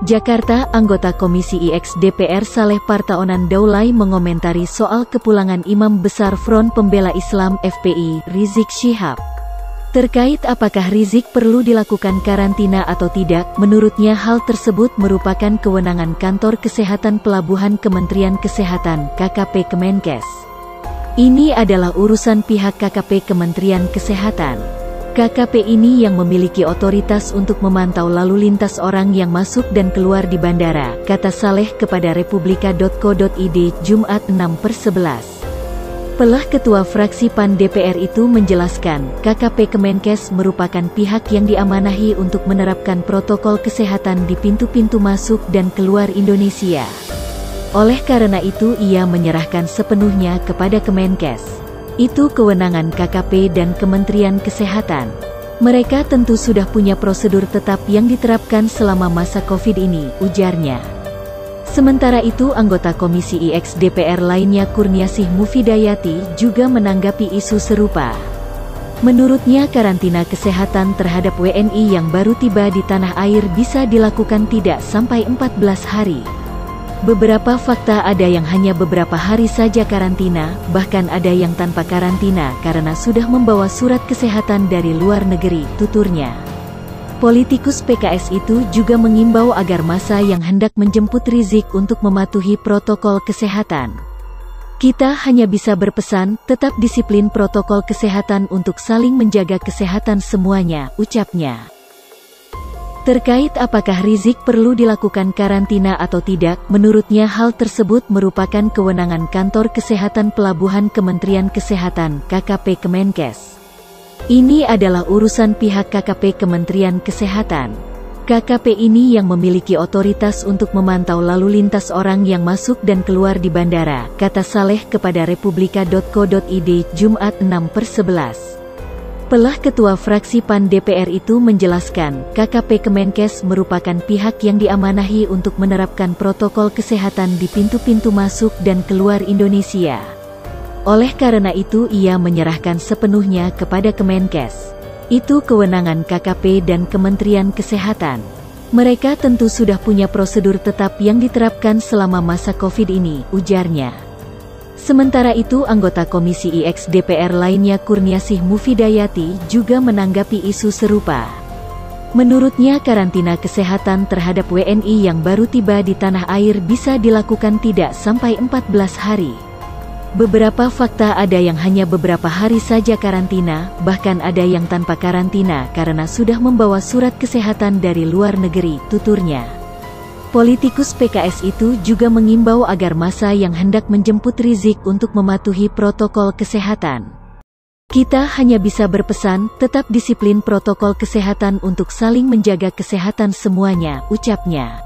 Jakarta, anggota Komisi IX DPR Saleh Partaonan Daulay mengomentari soal kepulangan Imam Besar Front Pembela Islam FPI, Rizik Syihab. Terkait apakah Rizik perlu dilakukan karantina atau tidak, menurutnya hal tersebut merupakan kewenangan Kantor Kesehatan Pelabuhan Kementerian Kesehatan, KKP Kemenkes. Ini adalah urusan pihak KKP Kementerian Kesehatan. KKP ini yang memiliki otoritas untuk memantau lalu lintas orang yang masuk dan keluar di bandara, kata Saleh kepada Republika.co.id, Jumat 6/11. Pelah Ketua Fraksi PAN DPR itu menjelaskan, KKP Kemenkes merupakan pihak yang diamanahi untuk menerapkan protokol kesehatan di pintu-pintu masuk dan keluar Indonesia. Oleh karena itu ia menyerahkan sepenuhnya kepada Kemenkes. Itu kewenangan KKP dan Kementerian Kesehatan. Mereka tentu sudah punya prosedur tetap yang diterapkan selama masa Covid ini, ujarnya. Sementara itu anggota Komisi IX DPR lainnya Kurniasih Mufidayati juga menanggapi isu serupa. Menurutnya karantina kesehatan terhadap WNI yang baru tiba di tanah air bisa dilakukan tidak sampai 14 hari. Beberapa fakta ada yang hanya beberapa hari saja karantina, bahkan ada yang tanpa karantina karena sudah membawa surat kesehatan dari luar negeri, tuturnya. Politikus PKS itu juga mengimbau agar massa yang hendak menjemput Rizik untuk mematuhi protokol kesehatan. Kita hanya bisa berpesan, tetap disiplin protokol kesehatan untuk saling menjaga kesehatan semuanya, ucapnya. Terkait apakah Rizik perlu dilakukan karantina atau tidak, menurutnya hal tersebut merupakan kewenangan Kantor Kesehatan Pelabuhan Kementerian Kesehatan, KKP Kemenkes. Ini adalah urusan pihak KKP Kementerian Kesehatan. KKP ini yang memiliki otoritas untuk memantau lalu lintas orang yang masuk dan keluar di bandara, kata Saleh kepada Republika.co.id, Jumat 6/11. Pelah Ketua Fraksi PAN DPR itu menjelaskan, KKP Kemenkes merupakan pihak yang diamanahi untuk menerapkan protokol kesehatan di pintu-pintu masuk dan keluar Indonesia. Oleh karena itu ia menyerahkan sepenuhnya kepada Kemenkes. Itu kewenangan KKP dan Kementerian Kesehatan. Mereka tentu sudah punya prosedur tetap yang diterapkan selama masa Covid ini, ujarnya. Sementara itu anggota Komisi IX DPR lainnya Kurniasih Mufidayati juga menanggapi isu serupa. Menurutnya karantina kesehatan terhadap WNI yang baru tiba di tanah air bisa dilakukan tidak sampai 14 hari. Beberapa fakta ada yang hanya beberapa hari saja karantina, bahkan ada yang tanpa karantina karena sudah membawa surat kesehatan dari luar negeri, tuturnya. Politikus PKS itu juga mengimbau agar massa yang hendak menjemput Rizik untuk mematuhi protokol kesehatan. Kita hanya bisa berpesan, tetap disiplin protokol kesehatan untuk saling menjaga kesehatan semuanya, ucapnya.